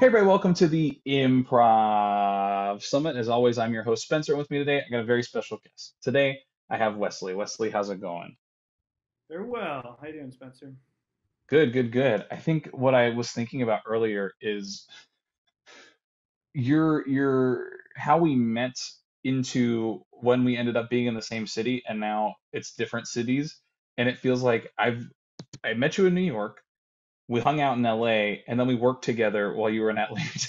Hey, everybody, welcome to the Improv Summit. As always, I'm your host, Spencer. And with me today, I got a very special guest. Today, I have Wesley. Wesley, how's it going? Very well. How you doing, Spencer? Good, good, good. I think what I was thinking about earlier is your how we met into when we ended up being in the same city, and now it's different cities. And it feels like I met you in New York, we hung out in LA, and then we worked together while you were in Atlanta.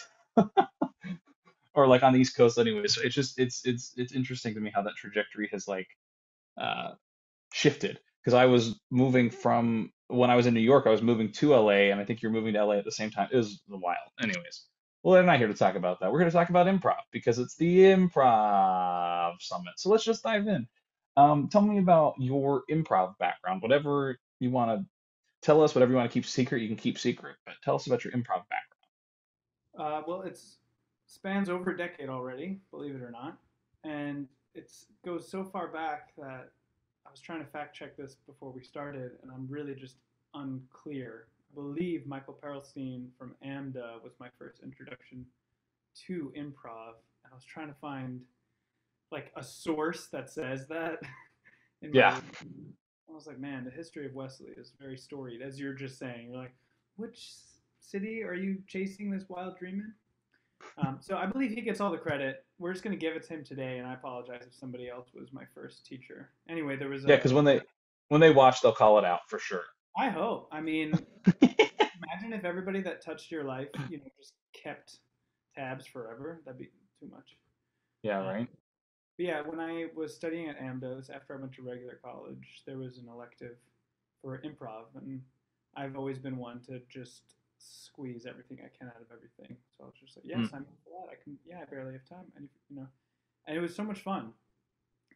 Or like on the East Coast anyway. So it's just it's interesting to me how that trajectory has like uh shifted. Because I was moving from when I was in New York, I was moving to LA, and I think you're moving to LA at the same time. It was wild. Anyways, well, we're not here to talk about that. We're here to talk about improv because it's the Improv Summit. So let's just dive in. Tell me about your improv background. Whatever you want to tell us, whatever you want to keep secret, you can keep secret. But tell us about your improv Well, it's spans over a decade already, believe it or not, and it goes so far back that I was trying to fact check this before we started, and I'm really just unclear. I believe Michael Perelstein from AMDA was my first introduction to improv, and I was trying to find like a source that says that in my. background. I was like, man, the history of Wesley is very storied, as you're just saying. You're like, which city are you chasing this wild dream in? So I believe he gets all the credit. We're just going to give it to him today, and I apologize if somebody else was my first teacher. Anyway, there was Yeah, because a. when they watch, they'll call it out for sure. I hope. I mean, imagine if everybody that touched your life, just kept tabs forever. That'd be too much. Yeah, Uh, right. but yeah, when I was studying at AMDOS, after I went to regular college, there was an elective for improv, and I've always been one to just squeeze everything I can out of everything. So I was just like, yes, Mm. I'm in for that. I can. Yeah, I barely have time, and it was so much fun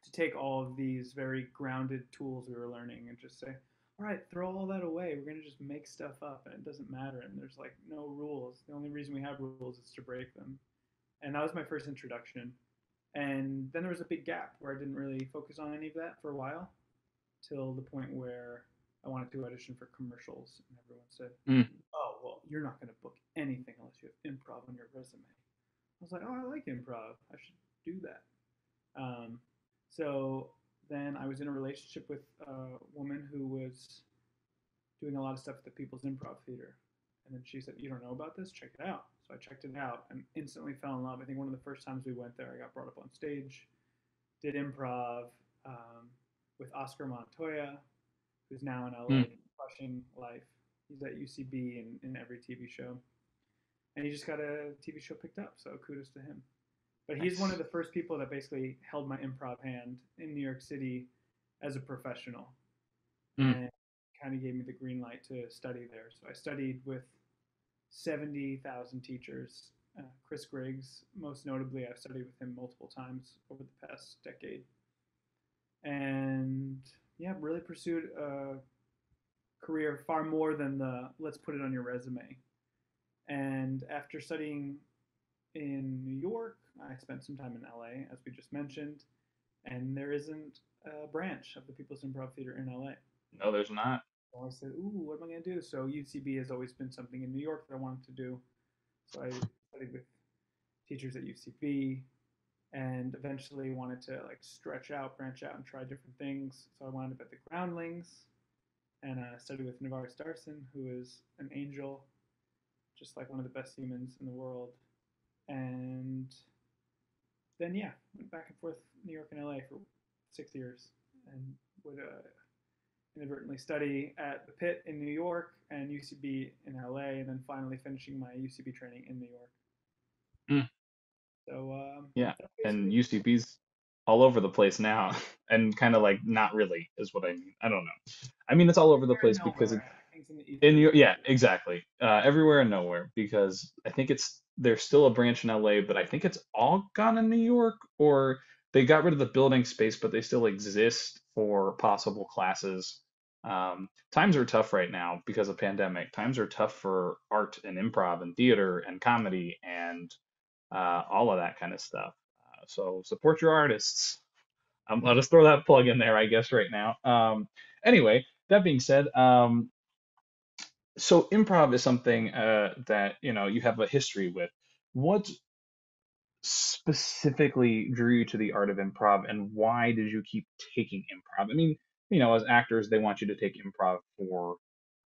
to take all of these very grounded tools we were learning and just say, all right, throw all that away. We're gonna just make stuff up, and it doesn't matter. And there's like no rules. The only reason we have rules is to break them. And that was my first introduction. And then there was a big gap where I didn't really focus on any of that for a while, till the point where I wanted to audition for commercials, and everyone said, Mm. "Oh, well, you're not going to book anything unless you have improv on your resume." I was like, "Oh, I like improv. I should do that." Um, so then I was in a relationship with a woman who was doing a lot of stuff at the People's Improv Theater. And then she said, "You don't know about this? Check it out." So I checked it out and instantly fell in love. I think one of the first times we went there, I got brought up on stage, did improv um, with Oscar Montoya, who's now in Mm. LA, crushing life. He's at UCB in every TV show. And he just got a TV show picked up, so kudos to him. But he's one of Nice. the first people that basically held my improv hand in New York City as a professional Mm. and kind of gave me the green light to study there. So I studied with 70,000 teachers. Chris Griggs, most notably, I've studied with him multiple times over the past decade. And yeah, really pursued a career far more than the let's put it on your resume. And after studying in New York, I spent some time in LA, as we just mentioned, and there isn't a branch of the People's Improv Theater in LA. No, there's not. So I said, "Ooh, what am I going to do?" So UCB has always been something in New York that I wanted to do. So I studied with teachers at UCB, and eventually wanted to like stretch out, branch out, and try different things. So I wound up at the Groundlings and studied with Navarre Starson, who is an angel, just like one of the best humans in the world. And then yeah, went back and forth New York and LA for 6 years, and would inadvertently study at the Pit in New York and UCB in LA, and then finally finishing my UCB training in New York. Mm. So Yeah, that's and basically UCB's all over the place now, and kind of like not really is what I mean. I don't know. I mean, it's all over the everywhere and place because nowhere. it's Things in the in ether. your yeah, exactly. Everywhere and nowhere because I think it's there's still a branch in LA, but I think it's all gone in New York or they got rid of the building space, but they still exist for possible classes. Times are tough right now because of pandemic. Times are tough for art and improv and theater and comedy and all of that kind of stuff. So support your artists. I'll just throw that plug in there, I guess, right now. Anyway, that being said, So improv is something that you have a history with. What specifically drew you to the art of improv, and why did you keep taking improv? I mean, as actors, they want you to take improv for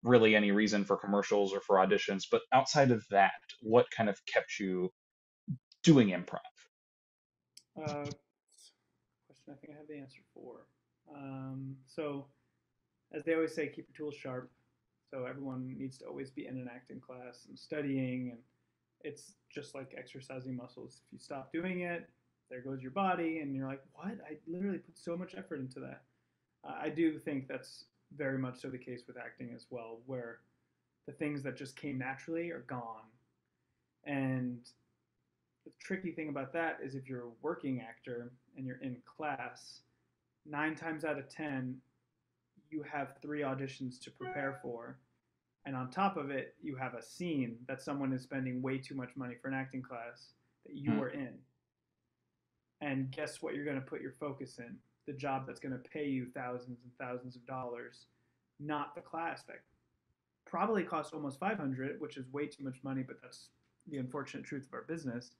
really any reason, for commercials or for auditions, but outside of that, what kind of kept you doing improv? Uh, Question I think I have the answer for. So, as they always say, keep your tools sharp. So everyone needs to always be in an acting class and studying, and it's just like exercising muscles. If you stop doing it, there goes your body, and you're like, "What? I literally put so much effort into that." I do think that's very much so the case with acting as well, where the things that just came naturally are gone. And the tricky thing about that is if you're a working actor and you're in class, 9 times out of 10, you have 3 auditions to prepare for. And on top of it, you have a scene that someone is spending way too much money for an acting class that you Hmm. are in. And guess what you're going to put your focus in? The job that's going to pay you thousands and thousands of dollars, not the class that probably costs almost 500, which is way too much money, but that's the unfortunate truth of our business.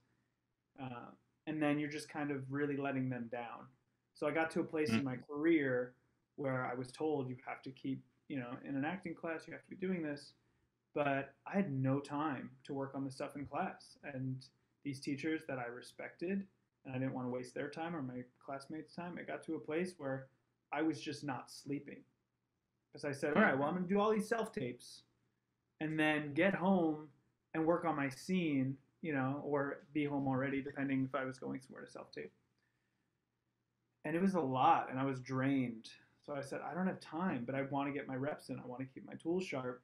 And then you're just kind of really letting them down. So I got to a place in Hmm. my career where I was told you have to keep, in an acting class, you have to be doing this. But I had no time to work on the stuff in class. And these teachers that I respected, and I didn't want to waste their time or my classmates' time, it got to a place where I was just not sleeping. Because I said, all right, well, I'm going to do all these self tapes and then get home and work on my scene, or be home already, depending if I was going somewhere to self tape. And it was a lot, and I was drained. So I said, I don't have time, but I want to get my reps in. I want to keep my tools sharp.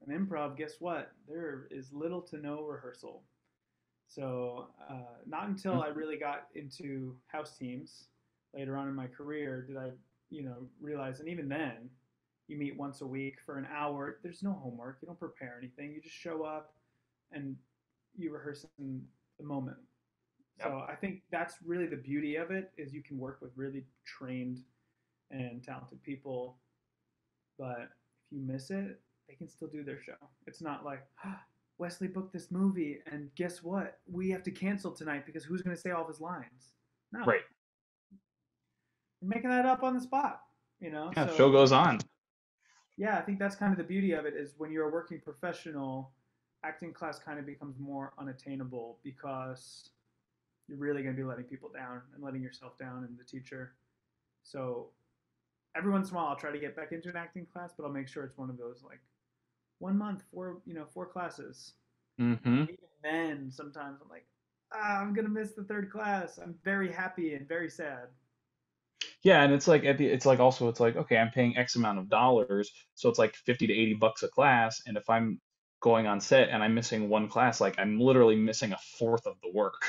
And improv, guess what? There is little to no rehearsal. So not until I really got into house teams later on in my career did I, realize. And even then, you meet once a week for an hour. There's no homework. You don't prepare anything. You just show up and you rehearse in the moment. Yep. So I think that's really the beauty of it is you can work with really trained and talented people, but if you miss it, they can still do their show. It's not like Wesley booked this movie and guess what? We have to cancel tonight because who's going to say all of his lines? No, Right. you're making that up on the spot, Yeah, So show goes on. yeah, I think that's kind of the beauty of it is when you're a working professional, acting class kind of becomes more unattainable because you're really going to be letting people down and letting yourself down and the teacher. So every once in a while, I'll try to get back into an acting class, but I'll make sure it's one of those like 1 month, 4 classes. Hmm. Even then, sometimes I'm like, I'm gonna miss the third class. I'm very happy and very sad. Yeah, and it's like it's like, okay, I'm paying X amount of dollars, so it's like 50 to 80 bucks a class, and if I'm going on set and I'm missing one class, like I'm literally missing a fourth of the work,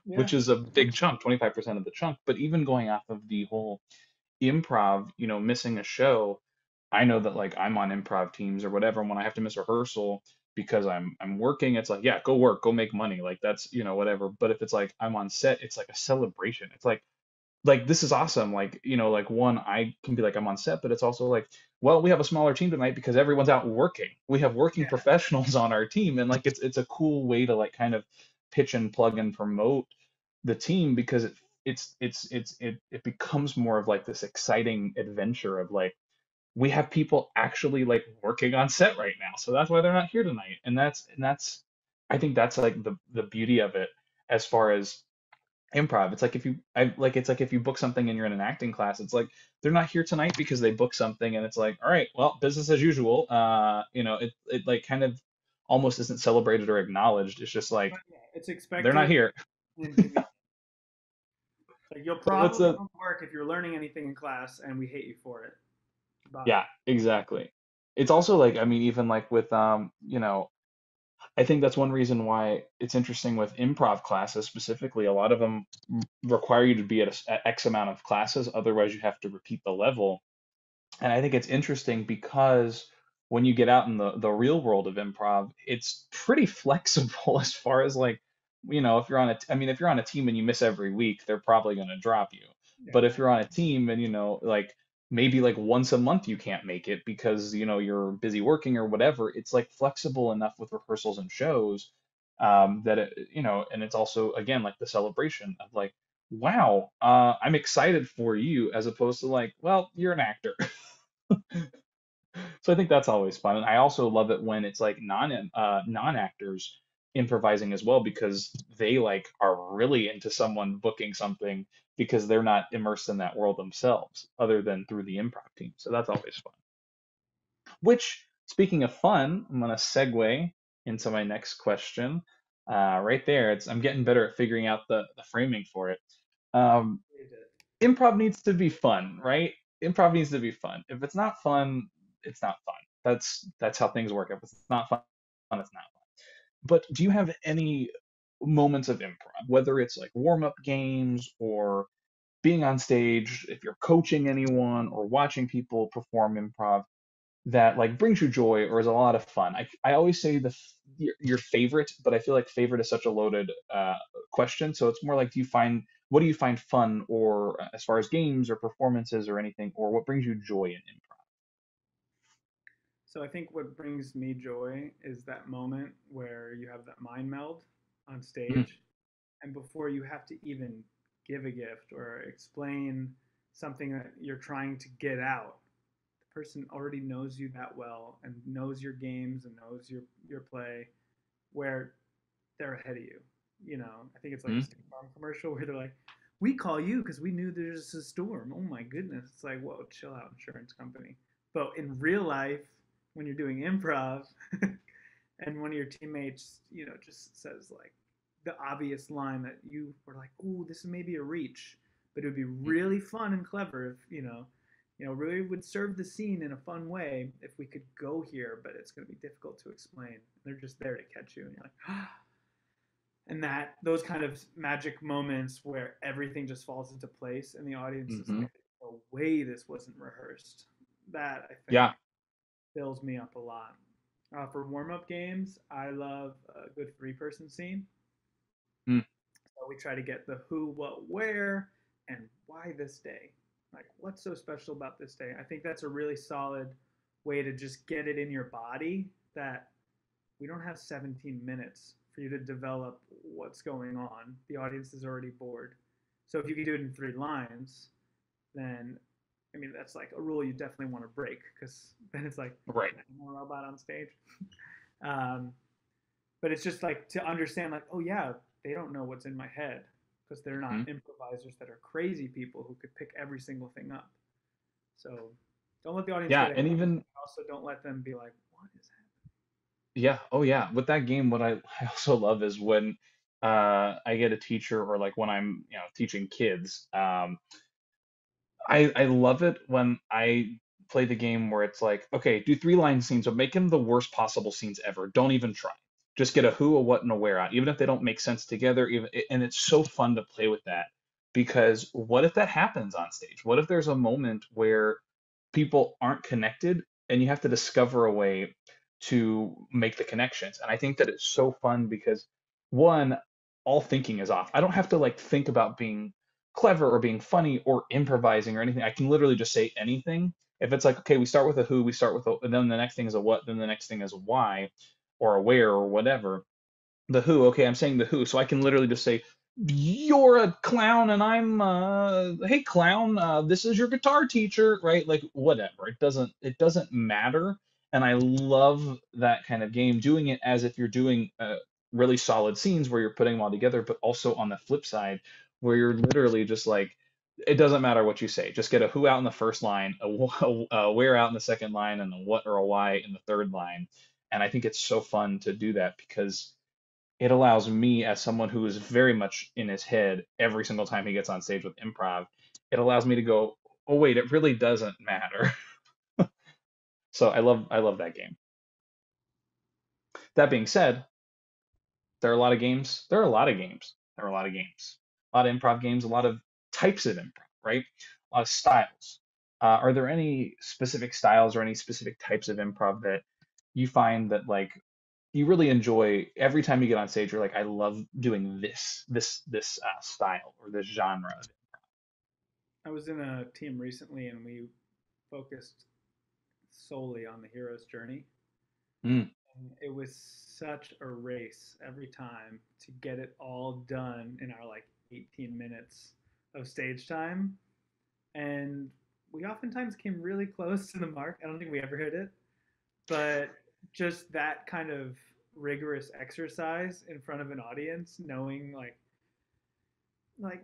Yeah, which is a big chunk, 25% of the chunk. But even going off of the whole improv, missing a show, I know that like I'm on improv teams or whatever, and when I have to miss rehearsal because I'm working, it's like, yeah, go work, go make money, like that's, whatever. But if it's like I'm on set, it's like a celebration. It's like this is awesome. Like, like one, I can be like I'm on set, but it's also like, well, we have a smaller team tonight because everyone's out working. We have working yeah, professionals on our team, and like it's a cool way to like kind of pitch and plug and promote the team because it becomes more of like this exciting adventure of like we have people actually like working on set right now. So that's why they're not here tonight. And that's I think that's like the beauty of it as far as improv. It's like if you book something and you're in an acting class, it's like they're not here tonight because they booked something and it's like, all right, well, business as usual. It like kind of almost isn't celebrated or acknowledged. It's just like yeah, it's they're not expected here. and inconvenient. Like you'll But what's probably a come to work if you're learning anything in class, and we hate you for it. Bye. Yeah, exactly. It's also like, I mean, even like with I think that's one reason why it's interesting with improv classes specifically. A lot of them require you to be at X amount of classes, otherwise you have to repeat the level. And I think it's interesting because when you get out in the real world of improv, it's pretty flexible as far as like, if you're on I mean, if you're on a team and you miss every week, they're probably going to drop you. But if Yeah, you're on a team and, like maybe like once a month you can't make it because you're busy working or whatever. It's like flexible enough with rehearsals and shows, that and it's also again like the celebration of like, wow, I'm excited for you, as opposed to like, well, you're an actor. So I think that's always fun. And I also love it when it's like non-actors improvising as well, because they like are really into someone booking something because they're not immersed in that world themselves other than through the improv team. So that's always fun. Which, speaking of fun, I'm gonna segue into my next question. Right there, I'm getting better at figuring out the framing for it. Um, Improv needs to be fun, right? Improv needs to be fun. If it's not fun, it's not fun. That's how things work. If it's not fun, it's not fun. But do you have any moments of improv, whether it's like warm-up games or being on stage, if you're coaching anyone or watching people perform improv, that like brings you joy or is a lot of fun? I always say your favorite, but I feel like favorite is such a loaded question. So it's more like, what do you find fun, or as far as games or performances or anything, or what brings you joy in So I think what brings me joy is that moment where you have that mind meld on improv? stage, and before you have to even give a gift or explain something that you're trying to get out, the person already knows you that well and knows your games and knows your play, where they're ahead of you. I think it's like a Mm-hmm. State Farm commercial where they're like, "We call you because we knew there's a storm." Oh my goodness! It's like, whoa, chill out, insurance company. But in real life, when you're doing improv, and one of your teammates, just says like the obvious line that you were like, "Ooh, this is maybe a reach," but it would be really fun and clever if really would serve the scene in a fun way if we could go here, but it's going to be difficult to explain. They're just there to catch you, and you're like, ah, and that those kind of magic moments where everything just falls into place and the audience is Mm-hmm. like, "No way, this wasn't rehearsed." That I think Yeah. fills me up a lot. For warm-up games, I love a good three-person scene. Mm. So we try to get the who, what, where, and why this day. Like, what's so special about this day? I think that's a really solid way to just get it in your body that we don't have 17 minutes for you to develop what's going on. The audience is already bored. So if you can do it in 3 lines, then I mean that's like a rule you definitely want to break, because then it's like, Right. can I have a robot on stage? um, but it's just like to understand, like, oh yeah, they don't know what's in my head because they're not Hmm. improvisers that are crazy people who could pick every single thing up. So don't let the audience Yeah, get ahead and of you. even Also, don't let them be like, what is yeah, oh yeah, with that game, what I also love is when I get a teacher, or like when I'm teaching kids. I love it when I play the game where it's like, okay, do 3 line scenes, but make them the worst possible scenes ever. Don't even try. Just get a who, a what, and a where out, even if they don't make sense together. And it's so fun to play with that, because what if that happens on stage? What if there's a moment where people aren't connected and you have to discover a way to make the connections? And I think that it's so fun because, one, all thinking is off. I don't have to like think about being clever or being funny or improvising or anything. I can literally just say anything. If it's like, okay, we start with a who, we start with a, and then the next thing is a what, then the next thing is a why or a where or whatever. The who, okay, I'm saying the who, so I can literally just say, you're a clown and I'm hey clown, this is your guitar teacher, right? Like whatever. It doesn't matter. And I love that kind of game, doing it as if you're doing really solid scenes where you're putting them all together, but also on the flip side where you're literally just like, it doesn't matter what you say. Just get a who out in the first line, a where out in the second line, and a what or a why in the third line. And I think it's so fun to do that because it allows me, as someone who is very much in his head every single time he gets on stage with improv, it allows me to go, oh wait, it really doesn't matter. So I love that game. That being said, there are a lot of games. There are a lot of games. There are a lot of games. A lot of improv games, a lot of types of improv, right? A lot of styles. Are there any specific styles or any specific types of improv that you find that like you really enjoy every time you get on stage? You're like, I love doing this style or this genre. I was in a team recently, and we focused solely on the hero's journey. Mm. And it was such a race every time to get it all done in our like 18 minutes of stage time. And we oftentimes came really close to the mark. I don't think we ever hit it, but just that kind of rigorous exercise in front of an audience, knowing like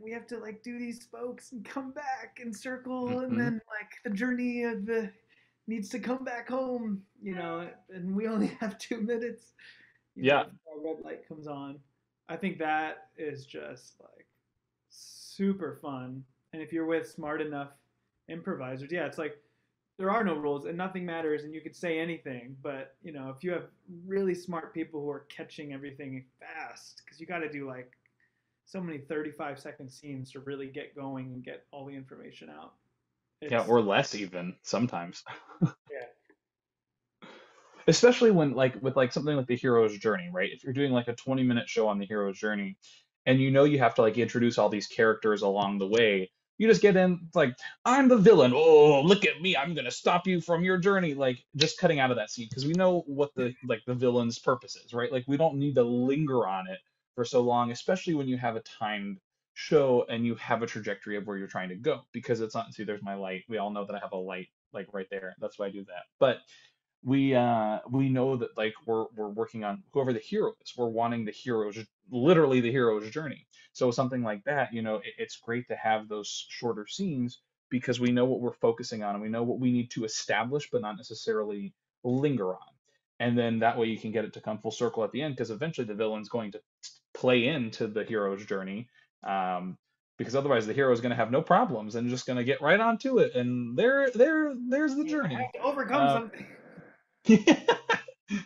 we have to like do these spokes and come back and circle, and Hmm. then like the journey of the needs to come back home, and we only have 2 minutes, Yeah. before our red light comes on. I think that is just like super fun. And if you're with smart enough improvisers, yeah, it's like there are no rules and nothing matters and you could say anything. But if you have really smart people who are catching everything fast, because you got to do like so many 35-second scenes to really get going and get all the information out. Yeah, It's or less even sometimes. yeah, Especially when like with like something like the hero's journey, right? If you're doing like a 20-minute show on the hero's journey and you know you have to like introduce all these characters along the way, you just get in, it's like, I'm the villain. Oh, look at me. I'm gonna stop you from your journey. Like just cutting out of that scene because we know what the villain's purpose is, right? Like we don't need to linger on it for so long, especially when you have a timed show and you have a trajectory of where you're trying to go. Because it's not, see, there's my light. We all know that I have a light like right there. That's why I do that. But we know that like we're working on whoever the hero is. We're wanting the hero's, literally the hero's journey. So something like that, it's great to have those shorter scenes because we know what we're focusing on and we know what we need to establish but not necessarily linger on. And then that way you can get it to come full circle at the end because eventually the villain's going to play into the hero's journey. Because otherwise the hero is going to have no problems and just going to get right onto it, and there's the you journey. have to overcome Uh, something.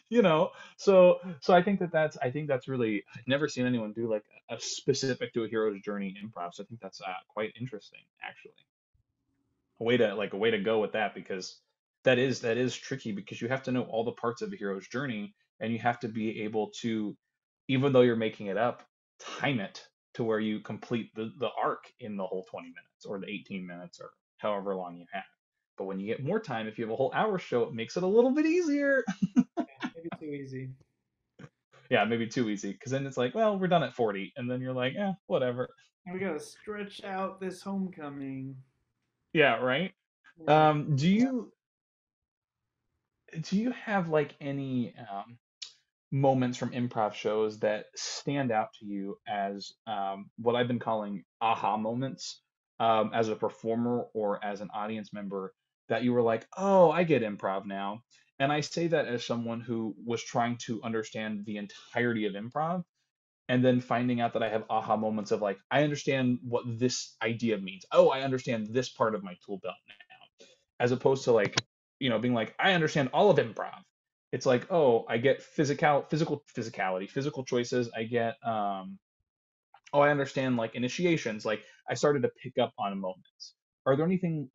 you know so I think that's really, I've never seen anyone do like a specific to a hero's journey improv, so I think that's quite interesting actually. A way to go with that, because that is tricky because you have to know all the parts of a hero's journey and you have to be able to, even though you're making it up, time it to where you complete the arc in the whole 20 minutes or the 18 minutes or however long you have. But when you get more time, if you have a whole hour show, it makes it a little bit easier. Maybe too easy. Yeah, maybe too easy because then it's like, well, we're done at 40, and then you're like, whatever. And we gotta stretch out this homecoming. Yeah, right. Yeah. Do you have like any moments from improv shows that stand out to you as what I've been calling aha moments, as a performer or as an audience member, that you were like, oh, I get improv now? And I say that as someone who was trying to understand the entirety of improv and then finding out that I have aha moments of like, I understand what this idea means. Oh, I understand this part of my tool belt now, as opposed to like, being like, I understand all of improv. It's like, oh, I get physical physicality, physical choices. I get, oh, I understand like initiations. Like I started to pick up on moments. Are there anything?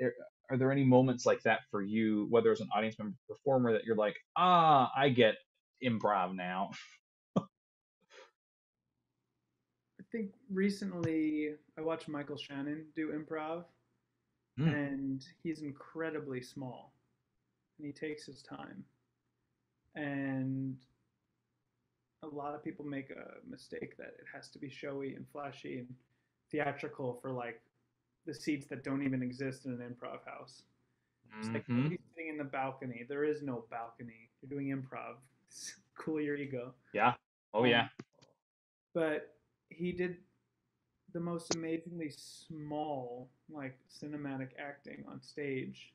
Are there any moments like that for you, whether as an audience member, performer, that you're like, I get improv now? I think recently I watched Michael Shannon do improv, Mm, and he's incredibly small, and he takes his time. And a lot of people make a mistake that it has to be showy and flashy and theatrical for like the seats that don't even exist in an improv house. It's like mm-hmm. nobody's sitting in the balcony. There is no balcony. You're doing improv. Cool your ego. Yeah. Oh yeah. Um, but he did the most amazingly small, like cinematic acting on stage.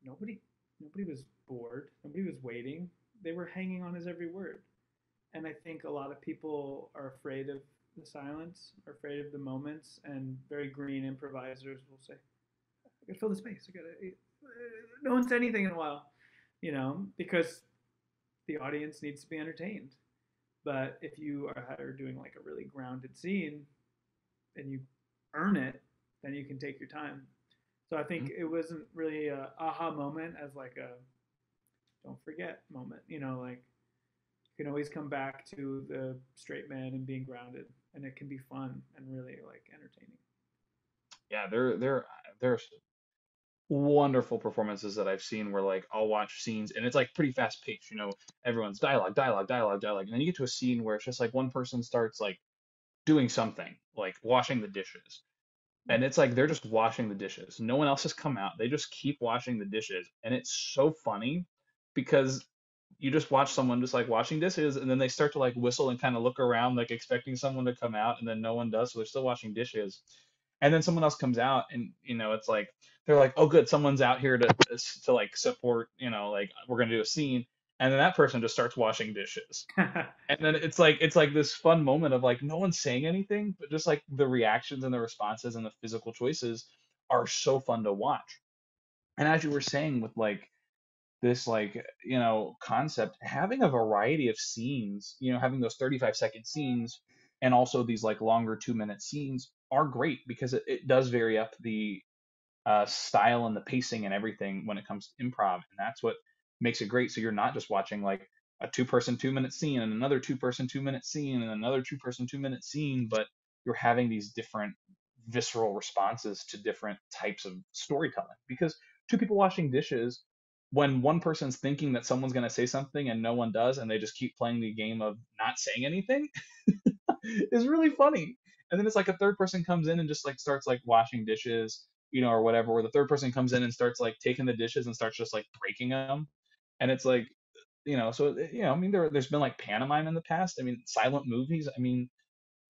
Nobody, nobody was bored. Nobody was waiting. They were hanging on his every word. And I think a lot of people are afraid of the silence, are afraid of the moments, and very green improvisers will say, "I gotta fill the space. I gotta." No one said anything in a while, because the audience needs to be entertained. But if you are doing like a really grounded scene and you earn it, then you can take your time. So I think it wasn't really a aha moment as like a don't forget moment. Like you can always come back to the straight man and being grounded, and it can be fun and really like entertaining. Yeah, they're wonderful performances that I've seen where like I'll watch scenes and it's like pretty fast paced, everyone's dialogue, dialogue, dialogue, dialogue, and then you get to a scene where it's just like one person starts like doing something, like washing the dishes. And it's like they're just washing the dishes. No one else has come out. They just keep washing the dishes. And it's so funny because you just watch someone just like washing dishes and then they start to like whistle and kind of look around like expecting someone to come out and then no one does. So they're still washing dishes. And then someone else comes out and it's like they're like, "Oh good, someone's out here to like support, like we're going to do a scene." And then that person just starts washing dishes. And then it's like this fun moment of like no one's saying anything, but just like the reactions and the responses and the physical choices are so fun to watch. And as you were saying with like this like concept, having a variety of scenes, having those 35-second scenes and also these like longer 2-minute scenes are great because it does vary up the style and the pacing and everything when it comes to improv, and that's what makes it great. So you're not just watching like a two-person 2-minute scene and another two-person 2-minute scene and another two-person 2-minute scene, but you're having these different visceral responses to different types of storytelling. Because two people washing dishes, when one person's thinking that someone's going to say something and no one does, and they just keep playing the game of not saying anything, is really funny. And then it's like a third person comes in and just like starts like washing dishes, or whatever, or the third person comes in and starts like taking the dishes and starts just like breaking them. And it's like, so, I mean, there's been like pantomime in the past. I mean, silent movies. I mean,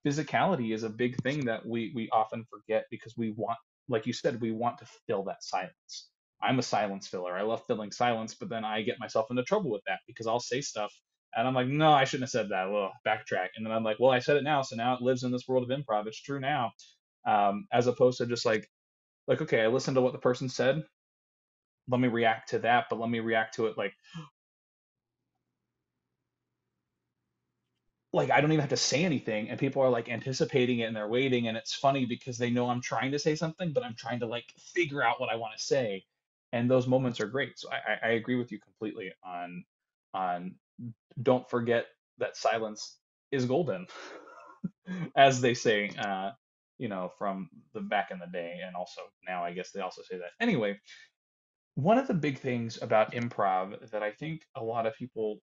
physicality is a big thing that we often forget because we want, like you said, we want to fill that silence. I'm a silence filler. I love filling silence, but then I get myself into trouble with that because I'll say stuff and I'm like, no, I shouldn't have said that. Well, backtrack. And then I'm like, well, I said it now, so now it lives in this world of improv. It's true now. As opposed to just like, okay, I listened to what the person said. Let me react to that, but let me react to it like I don't even have to say anything, and people are like anticipating it and they're waiting, and it's funny because they know I'm trying to say something, but I'm trying to like figure out what I want to say, and those moments are great. So I agree with you completely on don't forget that silence is golden, as they say, from the back in the day, and also now I guess they also say that. Anyway, one of the big things about improv that I think a lot of people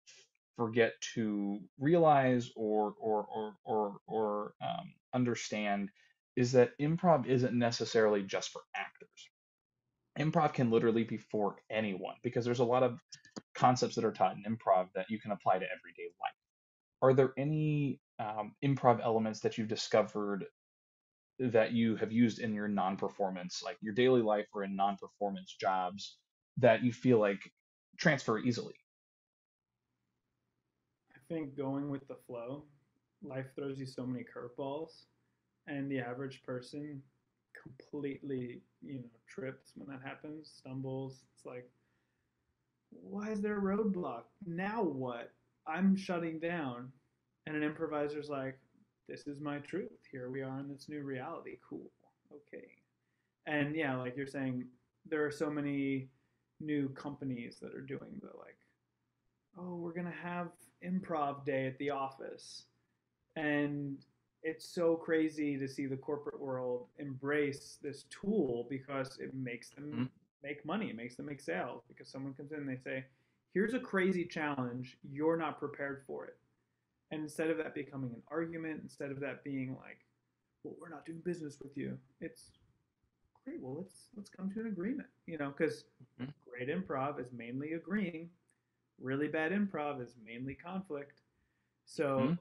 forget to realize or understand is that improv isn't necessarily just for actors. Improv can literally be for anyone because there's a lot of concepts that are taught in improv that you can apply to everyday life. Are there any improv elements that you've discovered that you have used in your non-performance, like your daily life or in non-performance jobs, that you feel like transfer easily? I think going with the flow, life throws you so many curveballs, and the average person completely, trips when that happens, stumbles. It's like, why is there a roadblock? Now what? I'm shutting down. And an improviser's like, this is my truth. Here we are in this new reality. Cool. Okay. And yeah, like you're saying, there are so many new companies that are doing the like, oh, we're going to have improv day at the office. And it's so crazy to see the corporate world embrace this tool because it makes them Mhm. make money, it makes them make sales. Because someone comes in and they say, here's a crazy challenge, you're not prepared for it. And instead of that becoming an argument, instead of that being like, well, we're not doing business with you, it's great. Well, let's come to an agreement, because Mhm. great improv is mainly agreeing, really bad improv is mainly conflict. So Mhm.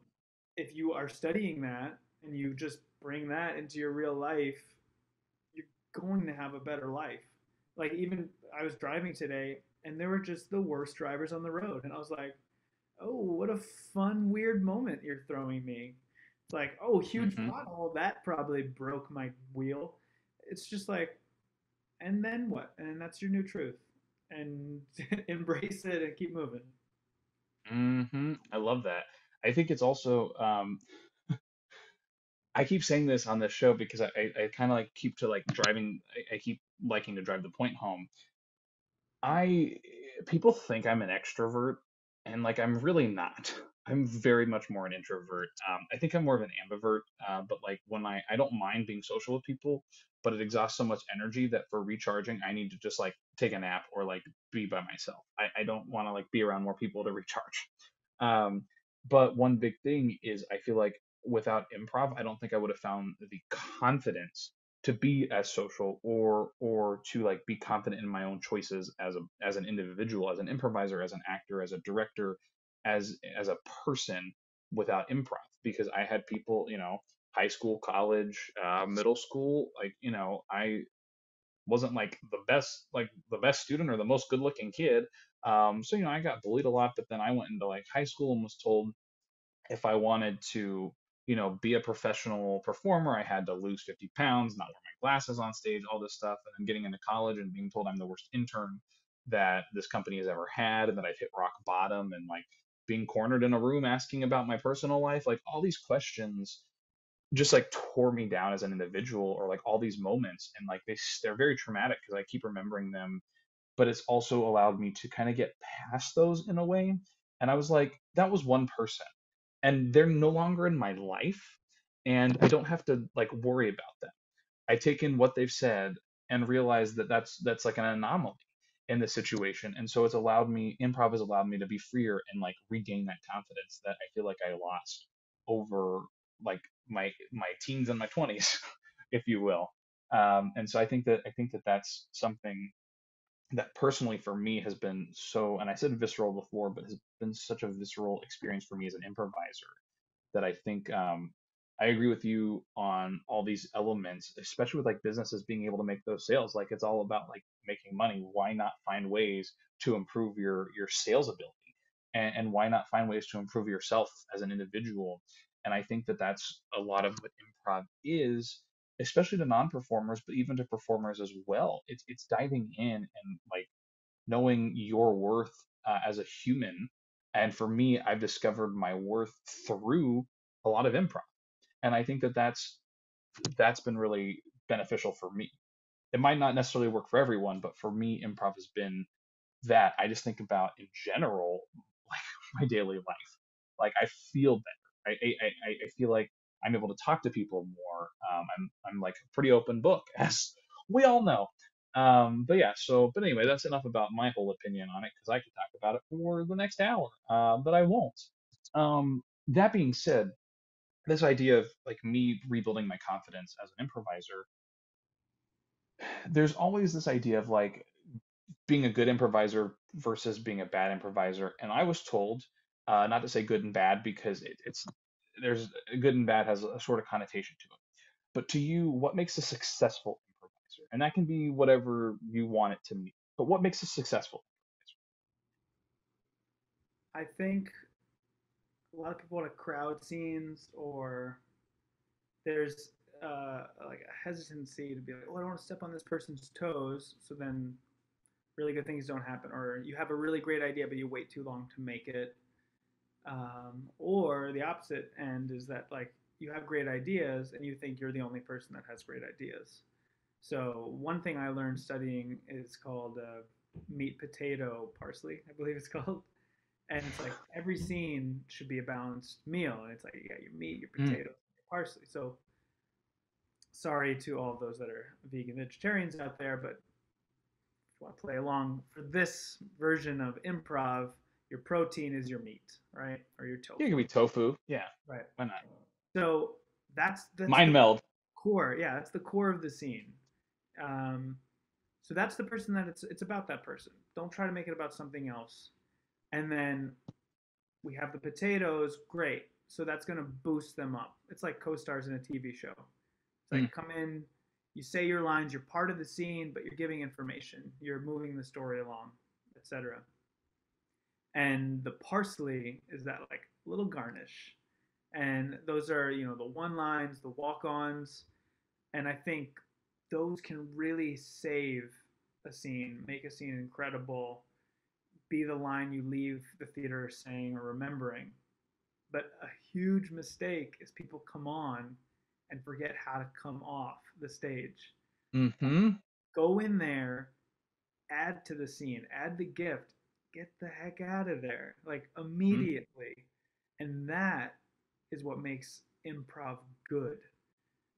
if you are studying that and you just bring that into your real life, you're going to have a better life. Like, even I was driving today and there were just the worst drivers on the road. And I was like, oh, what a fun, weird moment you're throwing me. It's like, oh, huge Mhm. pothole. That probably broke my wheel. It's just like, and then what? And that's your new truth. And embrace it and keep moving. I love that. I think it's also I keep saying this on this show because I kind of like keep to like driving. I keep liking to drive the point home. I People think I'm an extrovert, and like I'm really not. I'm very much more an introvert. I think I'm more of an ambivert, but like when I don't mind being social with people, but it exhausts so much energy that for recharging, I need to just like take a nap or like be by myself. I don't want to like be around more people to recharge. Um, but one big thing is I feel like without improv, I don't think I would have found the confidence to be as social or to like be confident in my own choices as an individual, as an improviser, as an actor, as a director, as a person without improv because I had people, high school, college, middle school, like, I wasn't like the best student or the most good looking kid. So, I got bullied a lot, but then I went into like high school and was told if I wanted to, be a professional performer, I had to lose 50 pounds, not wear my glasses on stage, all this stuff. And then getting into college and being told I'm the worst intern that this company has ever had and that I've hit rock bottom and like being cornered in a room asking about my personal life, like all these questions just like tore me down as an individual or like all these moments and like they're very traumatic because I keep remembering them, but it's also allowed me to kind of get past those in a way. And I was like, that was one person and they're no longer in my life and I don't have to like worry about them. I take in what they've said and realize that that's like an anomaly in this situation. And so improv has allowed me to be freer and like regain that confidence that I feel like I lost over like my teens and my 20s, if you will. And so I think that that's something that personally for me has been so, and I said visceral before, but has been such a visceral experience for me as an improviser that I think I agree with you on all these elements, especially with like businesses being able to make those sales. Like it's all about like making money. Why not find ways to improve your sales ability, and why not find ways to improve yourself as an individual? And I think that that's a lot of what improv is, especially to non-performers, but even to performers as well. It's diving in and like knowing your worth as a human. And for me, I've discovered my worth through a lot of improv, and I think that that's been really beneficial for me. It might not necessarily work for everyone, but for me, improv has been that. I just think about in general, like my daily life. Like I feel better. I feel like I'm able to talk to people more. I'm like a pretty open book, as we all know. But yeah, but anyway, that's enough about my whole opinion on it because I could talk about it for the next hour, but I won't. That being said, this idea of like me rebuilding my confidence as an improviser, there's always this idea of like being a good improviser versus being a bad improviser. And I was told, not to say good and bad because it's there's good and bad has a sort of connotation to it. But to you, what makes a successful improviser? And that can be whatever you want it to mean. But what makes a successful I think a lot of people at crowd scenes or there's like a hesitancy to be like, oh, I don't want to step on this person's toes. So then really good things don't happen. Or you have a really great idea, but you wait too long to make it. Or the opposite end is that like you have great ideas and you think you're the only person that has great ideas. So one thing I learned studying is called meat, potato, parsley, I believe it's called. And it's like every scene should be a balanced meal. And it's like you got your meat, your improvisation? potatoes, your parsley. So sorry to all of those that are vegan vegetarians out there, but if you want to play along for this version of improv, your protein is your meat, right? Or your Yeah, it tofu, could be tofu. Yeah, right? why not? So that's Mind the meld. core. Yeah, that's the core of the scene. Um, so that's the person that it's about that person. Don't try to make it about something else. And then we have the potatoes. Great. So that's going to boost them up. It's like co-stars in a TV show. It's Mm, like come in, you say your lines, you're part of the scene, but you're giving information, you're moving the story along, etc. And the parsley is that like little garnish, and those are the one lines, the walk-ons, and I think those can really save a scene, make a scene incredible, be the line you leave the theater saying or remembering. But a huge mistake is people come on and forget how to come off the stage. mm-hmm. Go in there, add to the scene, add the gift, get the heck out of there, like Mm-hmm. immediately. And that is what makes improv good.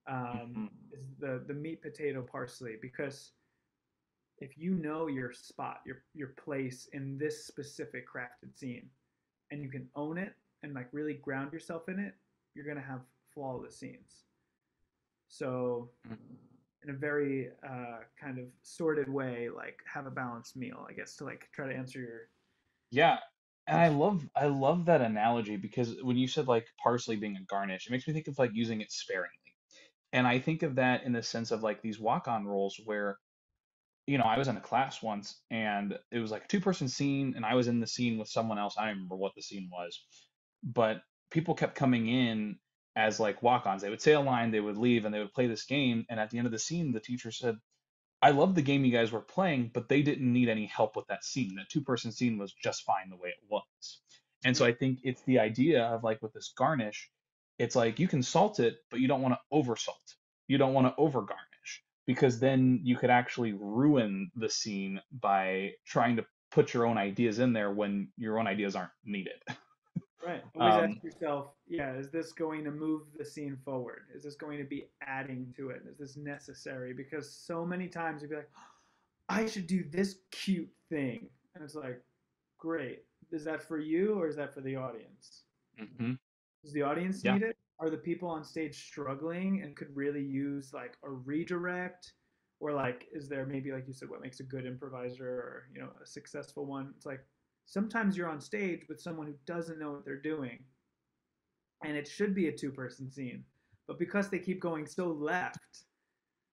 Mhm. Is the meat, potato, parsley. Because if you know your spot, your place in this specific crafted scene, and you can own it and like really ground yourself in it, you're gonna have flawless scenes. So in a very kind of sorted way, like have a balanced meal, I guess, to like try to answer your Yeah. And I question. love I love that analogy because when you said like parsley being a garnish, it makes me think of like using it sparingly. And I think of that in the sense of like these walk-on roles where, I was in a class once and it was like a two-person scene and I was in the scene with someone else. I don't remember what the scene was, but people kept coming in as like walk-ons. They would say a line, they would leave, and they would play this game. And at the end of the scene, the teacher said, I love the game you guys were playing, but they didn't need any help with that scene. That two-person scene was just fine the way it was. And so Yeah, I think it's the idea of like with this garnish, it's like you can salt it, but you don't want to over salt. You don't want to over garnish because then you could actually ruin the scene by trying to put your own ideas in there when your own ideas aren't needed. right. Always ask Um, yourself, yeah, is this going to move the scene forward? Is this going to be adding to it? Is this necessary? Because so many times you'd be like, I should do this cute thing. And it's like, great. Is that for you or is that for the audience? mhm, Does the audience yeah, need it? Are the people on stage struggling and could really use like a redirect? Or like, is there maybe like you said, what makes a good improviser or a successful one? It's like sometimes you're on stage with someone who doesn't know what they're doing, and it should be a two-person scene, but because they keep going so left,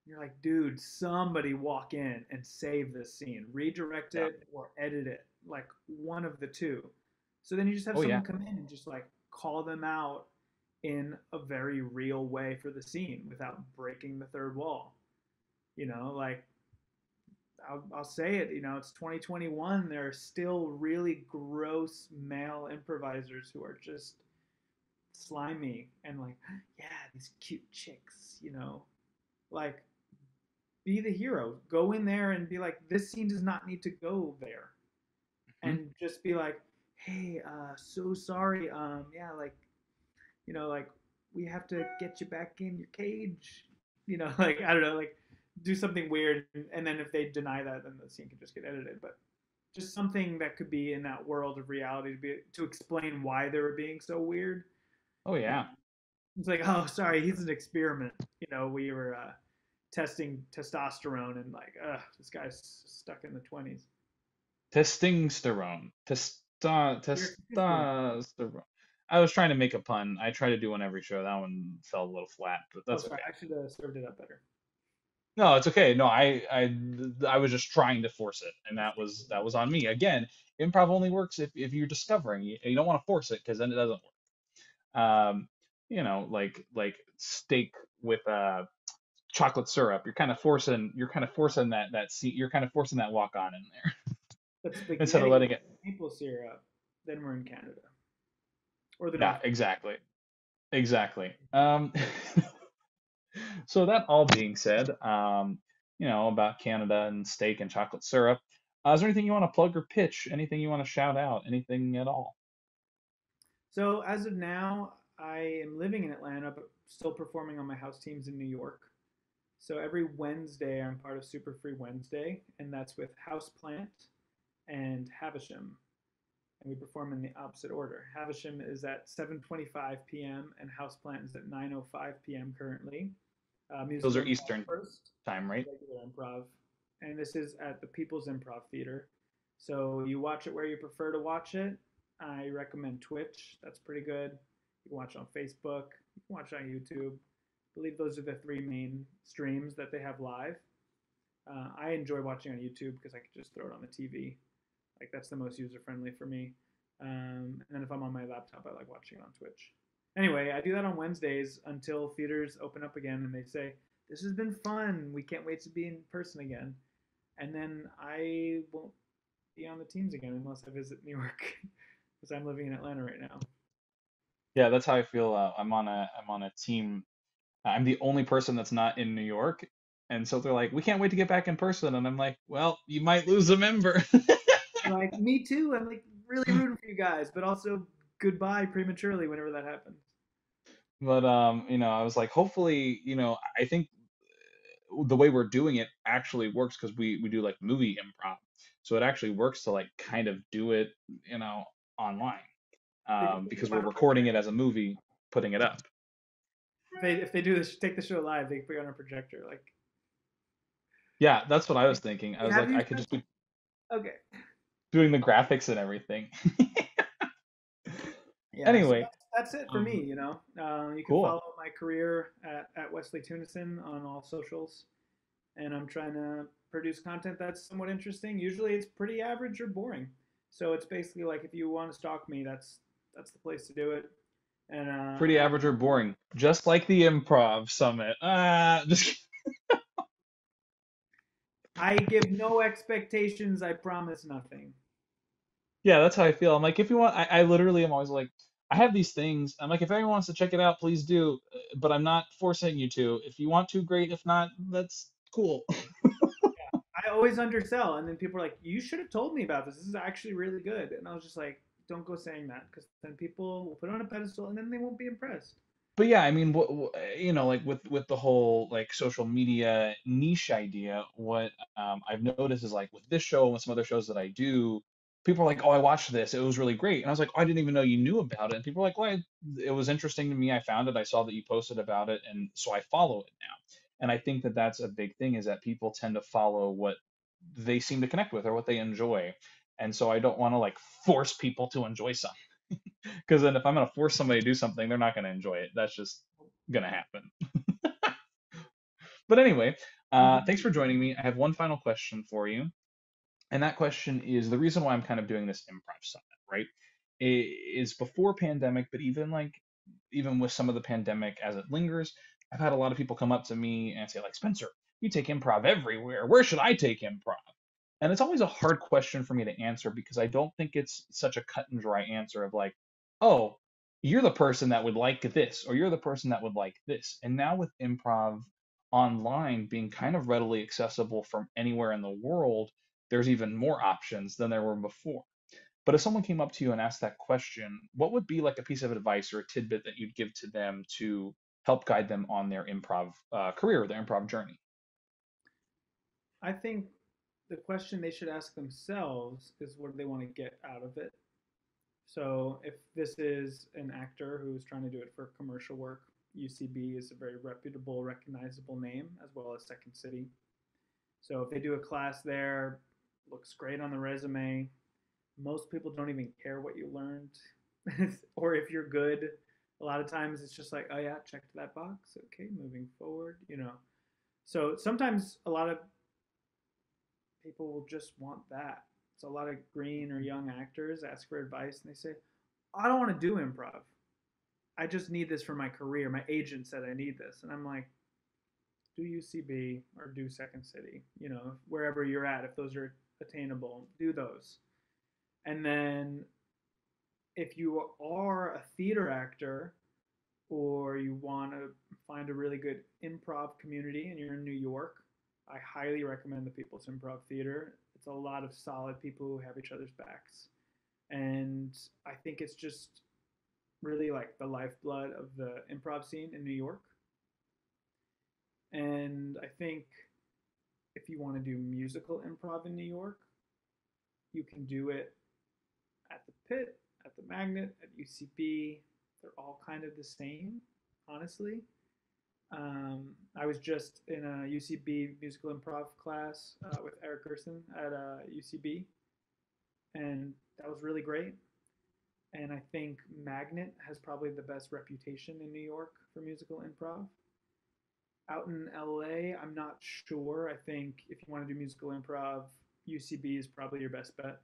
you're like, dude, somebody walk in and save this scene, redirect yeah, it or edit it, like one of the two. So then you just have oh yeah, someone come in and just like call them out in a very real way for the scene without breaking the third wall. Like I'll say it, it's 2021. There are still really gross male improvisers who are just slimy and like, yeah, these cute chicks, like be the hero. Go in there and be like, this scene does not need to go there. mhm, And just be like, hey, so sorry. Yeah, like we have to get you back in your cage. Like I don't know, like do something weird, and then if they deny that, then the scene can just get edited. But just something that could be in that world of reality to explain why they were being so weird. oh Um, yeah. it's like, oh, sorry, he's an experiment. We were testing testosterone, and like, this guy's stuck in the 20s. Testingsterone. You're confused. Testosterone. I was trying to make a pun. I try to do one every show. That one fell a little flat, but Oh, that's sorry, okay. I should have served it up better. No, it's okay. No, I was just trying to force it, and that was on me. Again, improv only works if you're discovering. You don't want to force it because then it doesn't work. Like steak with chocolate syrup. You're kind of forcing you're kind of forcing that walk on in there But instead of spaghetti letting with it. maple syrup, then we're in Canada or the Yeah, North Pole. exactly. Exactly. So that all being said, about Canada and steak and chocolate syrup, is there anything you want to plug or pitch? Anything you want to shout out? Anything at all? So as of now, I am living in Atlanta, but still performing on my house teams in New York. So every Wednesday, I'm part of Super Free Wednesday, and that's with Houseplant and Havisham, and we perform in the opposite order. Havisham is at 7:25 p.m. and Houseplant is at 9:05 p.m. currently. Those Musical are improv Eastern first, time, right? regular improv, and this is at the People's Improv Theater. So you watch it where you prefer to watch it. I recommend Twitch. That's pretty good. You can watch it on Facebook. You can watch it on YouTube. I believe those are the three main streams that they have live. I enjoy watching on YouTube because I can just throw it on the TV. Like that's the most user friendly for me. And then if I'm on my laptop, I like watching it on Twitch. Anyway, I do that on Wednesdays until theaters open up again and they say, this has been fun. We can't wait to be in person again. And then I won't be on the teams again unless I visit New York because I'm living in Atlanta right now. Yeah, that's how I feel. I'm on a team. I'm the only person that's not in New York, and so they're like, "We can't wait to get back in person," and I'm like, "Well, you might lose a member." Like, me too. I'm like really rooting for you guys, but also goodbye prematurely whenever that happens. But I was like, hopefully, I think the way we're doing it actually works because we do like movie improv, so it actually works to like kind of do it, you know, online, They can put you because we're on a recording it as a movie, putting it up. if they do this, take the show live, they can put you on a projector. Yeah, that's what I was thinking. I was Have like, you? I could just be Okay. doing the graphics and everything. Yeah, so Anyway, that's it for me. um, You can cool. follow my career at Wesley Tunison on all socials, and I'm trying to produce content that's somewhat interesting. Usually, it's pretty average or boring. So it's basically like if you want to stalk me, that's the place to do it. Pretty And average or boring, just like the improv summit. Just kidding. I give no expectations. I promise nothing. Yeah, that's how I feel. I'm like, if you want, I literally am always like, I have these things. I'm like, if anyone wants to check it out, please do. But I'm not forcing you to. If you want to, great. If not, that's cool. I always undersell, and then people are like, "You should have told me about this. This is actually really good." And I was just like, "Don't go saying that, because then people will put it on a pedestal, and then they won't be impressed." But yeah, I mean, like with the whole like social media niche idea, what I've noticed is like with this show and with some other shows that I do, people are like, "Oh, I watched this. It was really great." And I was like, "Oh, I didn't even know you knew about it." And people are like, "Well, it was interesting to me. I found it. I saw that you posted about it, and so I follow it now." And I think that that's a big thing is that people tend to follow what they seem to connect with or what they enjoy. And so I don't want to like force people to enjoy something. Because then if I'm going to force somebody to do something, they're not going to enjoy it. That's just going to happen. But anyway, thanks for joining me. I have one final question for you. And that question is the reason why I'm kind of doing this improv summit, right? Is before pandemic, but even with some of the pandemic as it lingers, I've had a lot of people come up to me and say, like, Spencer, you take improv everywhere. Where should I take improv? And it's always a hard question for me to answer because I don't think it's such a cut and dry answer of like, oh, you're the person that would like this, or you're the person that would like this. And now with improv online being kind of readily accessible from anywhere in the world, there's even more options than there were before. But if someone came up to you and asked that question, what would be like a piece of advice or a tidbit that you'd give to them to help guide them on their improv career, their improv journey? I think the question they should ask themselves is what do they want to get out of it? So if this is an actor who's trying to do it for commercial work, UCB is a very reputable, recognizable name, as well as Second City. So if they do a class there, looks great on the resume. Most people don't even care what you learned, or if you're good. A lot of times it's just like, oh yeah, check that box. Okay, moving forward. So sometimes a lot of people will just want that. So a lot of green or young actors ask for advice and they say, I don't want to do improv. I just need this for my career. My agent said I need this. And I'm like, do UCB or do Second City, wherever you're at, if those are attainable, do those. And then if you are a theater actor or you want to find a really good improv community and you're in New York, I highly recommend the People's Improv Theater. It's a lot of solid people who have each other's backs. And I think it's just really like the lifeblood of the improv scene in New York. And I think if you want to do musical improv in New York, you can do it at the Pit, at the Magnet, at UCB. They're all kind of the same, honestly. I was just in a UCB musical improv class with Eric Gerson at UCB, and that was really great. And I think Magnet has probably the best reputation in New York for musical improv. Out in LA, I'm not sure. I think if you want to do musical improv, UCB is probably your best bet.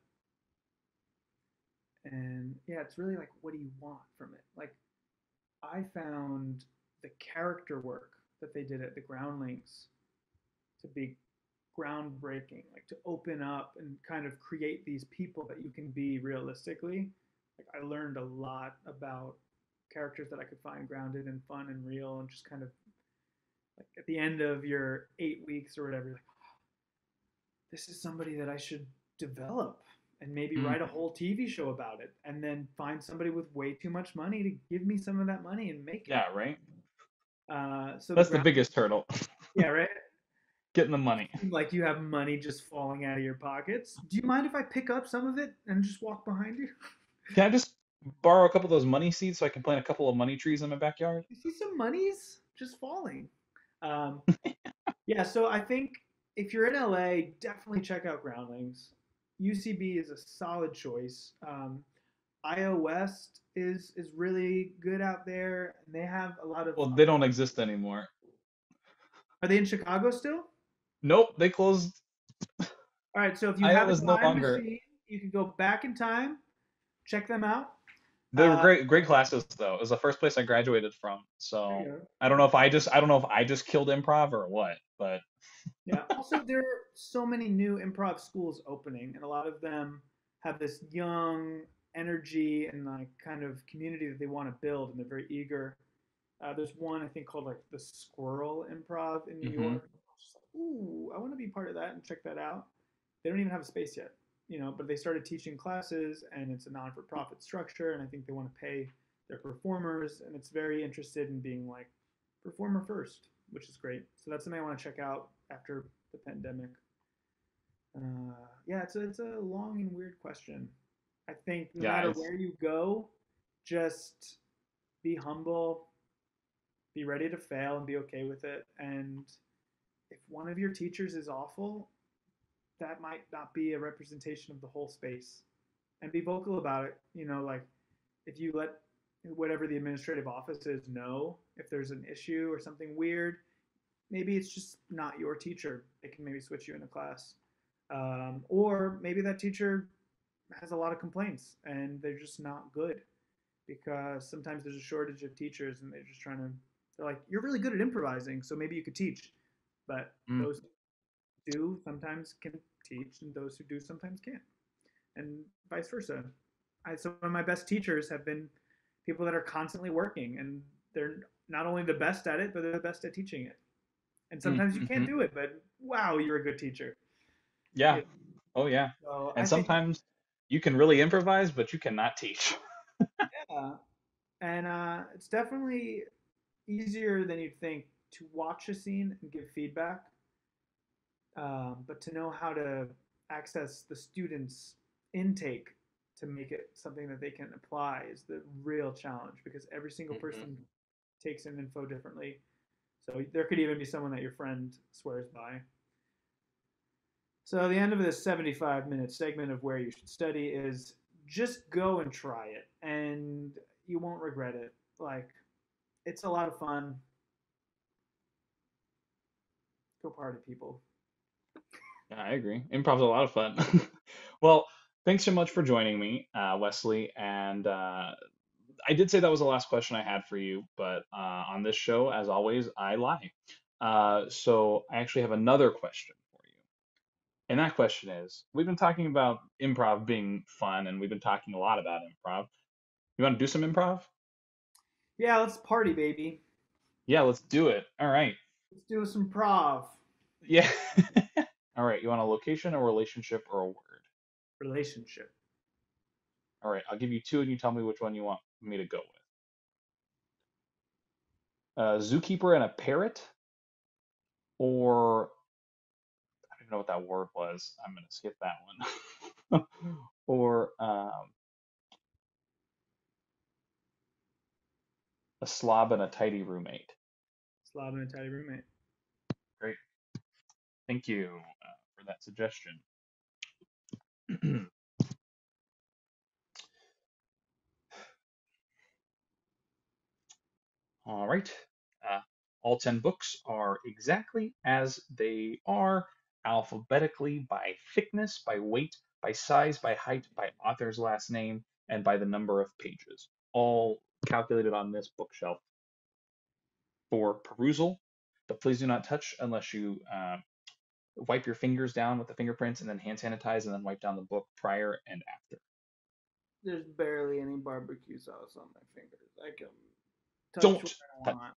And yeah, it's really like, what do you want from it? Like, I found the character work that they did at the Groundlings to be groundbreaking, like to open up and kind of create these people that you can be realistically. Like, I learned a lot about characters that I could find grounded and fun and real, and just kind of like at the end of your 8 weeks or whatever, you're like, oh, this is somebody that I should develop. and maybe Mm. write a whole TV show about it, and then find somebody with way too much money to give me some of that money and make it. Yeah, right. So the That's the ground, biggest hurdle, yeah, right. getting the money. Like you have money just falling out of your pockets. Do you mind if I pick up some of it and just walk behind you? Can I just borrow a couple of those money seeds so I can plant a couple of money trees in my backyard? You see some monies just falling. Um, yeah, so I think if you're in LA, definitely check out Groundlings. UCB is a solid choice. IO West is really good out there, and they have a lot of. Well, they don't exist anymore. Are they in Chicago still? Nope, they closed. All right, so if you have a Iowa's no time longer. machine, you can go back in time, check them out. They were Uh, great classes though. It was the first place I graduated from. there you So go. I don't know if I just killed improv or what, but Yeah. Also, there are so many new improv schools opening, and a lot of them have this young energy and like kind of community that they want to build, and they're very eager. There's one I think called like the Squirrel Improv in New hmm York. Just like, ooh, I want to be part of that and check that out. They don't even have a space yet, but they started teaching classes, and it's a non-for-profit structure, and I think they want to pay their performers, and it's very interested in being like performer first, which is great. So that's something I want to check out after the pandemic. Yeah, it's a long and weird question. I think no yeah, matter it's where you go, just be humble, be ready to fail, and be okay with it. And if one of your teachers is awful, that might not be a representation of the whole space. And be vocal about it. Like if you let whatever the administrative office is know if there's an issue or something weird, maybe it's just not your teacher. They can maybe switch you in a class. Or maybe that teacher has a lot of complaints and they're just not good because sometimes there's a shortage of teachers and they're like, you're really good at improvising, so maybe you could teach. But mm, those who do sometimes can teach and those who do sometimes can't. And vice versa. Some of my best teachers have been people that are constantly working and they're not only the best at it, but they're the best at teaching it. And sometimes you can't mm-hmm. do it, but wow, you're a good teacher. Yeah. Yeah. Oh yeah. So I And think, sometimes you can really improvise, but you cannot teach. yeah, and it's definitely easier than you'd think to watch a scene and give feedback, but to know how to access the students' intake to make it something that they can apply is the real challenge because every single hmm person takes in info differently. So there could even be someone that your friend swears by. So the end of this 75-minute segment of where you should study is just go and try it, and you won't regret it. Like it's a lot of fun. Go party, people. Yeah, I agree. Improv's a lot of fun. Well, thanks so much for joining me, Wesley. And I did say that was the last question I had for you, but on this show, as always, I lie. So I actually have another question for you. And that question is, we've been talking about improv being fun, and we've been talking a lot about improv. You want to do some improv? Yeah, let's party, baby. Yeah, let's do it. All right. Let's do some prov Yeah. All right. You want a location, a relationship, or a word? relationship. All right. I'll give you two, and you tell me which one you want me to go with. A zookeeper and a parrot, or I don't even know what that word was. I'm gonna skip that one. Or a slob and a tidy roommate. Slob and a tidy roommate. Great. Thank you for that suggestion. All right. Uh, all 10 books are exactly as they are, alphabetically by thickness, by weight, by size, by height, by author's last name, and by the number of pages. All calculated on this bookshelf for perusal, but please do not touch unless you wipe your fingers down with the fingerprints and then hand sanitize and then wipe down the book prior and after. There's barely any barbecue sauce on my fingers. I can touch where Don't I touch. want.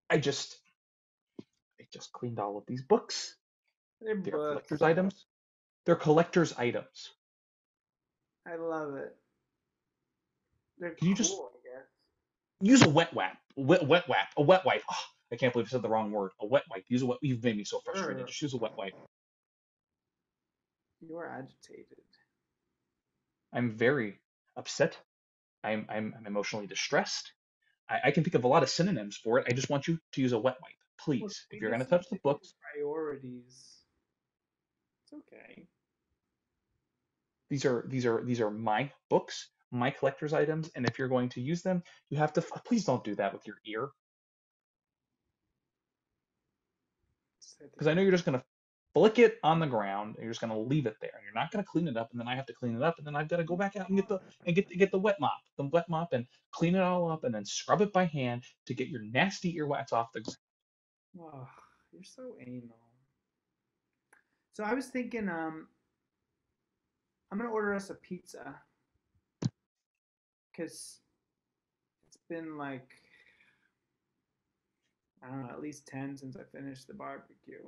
I just I just cleaned all of these books. They're They are books. collector's items. They're collector's items. I love it. They're Can you just cool, I guess. use a wet wipe? A wet wipe. Oh, I can't believe I said the wrong word. A wet wipe. Use a wet. You've made me so frustrated. Sure. Just use a wet wipe. You are agitated. I'm very upset. I'm emotionally distressed. I can think of a lot of synonyms for it. I just want you to use a wet wipe, Look, please. we If you're gonna just have touch the different books, priorities. It's okay. these are my books, my collector's items, and if you're going to use them, you have to. Please don't do that with your ear, Just had to because I know think. you're just gonna flick it on the ground and you're just gonna leave it there, and you're not gonna clean it up, and then I have to clean it up, and then I've got to go back out and get the wet mop, and clean it all up, and then scrub it by hand to get your nasty earwax off the ground. Oh, you're so anal. So I was thinking, I'm gonna order us a pizza because it's been like, I don't know, at least 10 since I finished the barbecue,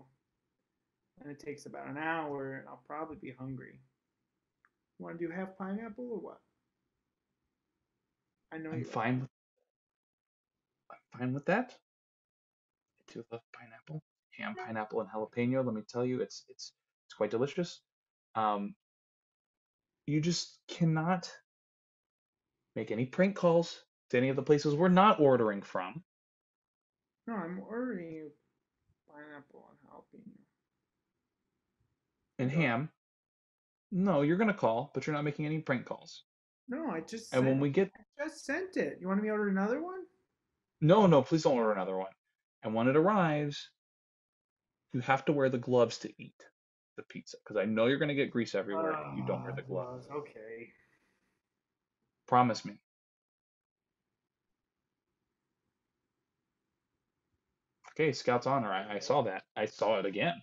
and it takes about an hour, and I'll probably be hungry. You want to do half pineapple or what? I know I'm you like. fine with that. I do love pineapple, ham, pineapple, and jalapeno. Let me tell you, it's quite delicious. Um, you just cannot make any prank calls to any of the places we're not ordering from. No, I'm ordering you pineapple and jalapeno. And Go ahead. ham, no, you're gonna call, but you're not making any prank calls. No, I just And sent. when we get, I just sent it. You want me to order another one? no, no, please don't order another one. And when it arrives, you have to wear the gloves to eat the pizza because I know you're gonna get grease everywhere if you don't wear the gloves. Gloves. Okay. Promise me. Okay, Scout's honor. I saw that. I saw it again.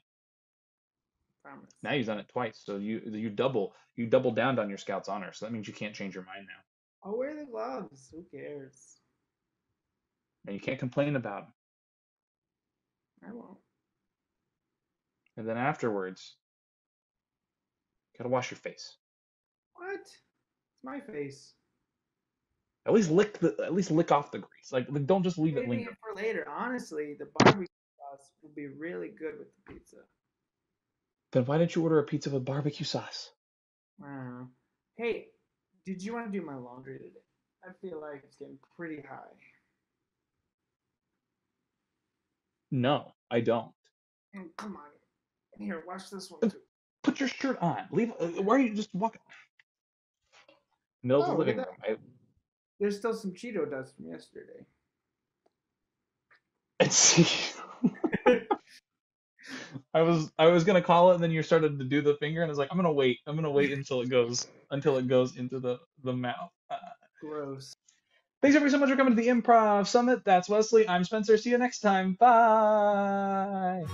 Promise. Now you've done it twice, so you double down on your Scout's honor. So that means you can't change your mind now, I'll wear the gloves. Who cares? and you can't complain about them. I won't. And then afterwards, you gotta wash your face. What? It's my face. At least lick off the grease. Like don't just leave it Saving it linger. for later. Honestly, the barbecue sauce will be really good with the pizza. Then why didn't you order a pizza with barbecue sauce? I don't know. Hey, did you want to do my laundry today? I feel like it's getting pretty high. No, I don't. Come on. Here, watch this one Then too. put your shirt on. Leave. Why are you just walking? Middle of the Oh, look at living that. room. There's still some Cheeto dust from yesterday. And see, I was gonna call it, and then you started to do the finger, and I was like, I'm gonna wait. I'm gonna wait until it goes into the mouth. Gross. Thanks everybody so much for coming to the Improv Summit. That's Wesley. I'm Spencer. See you next time. Bye.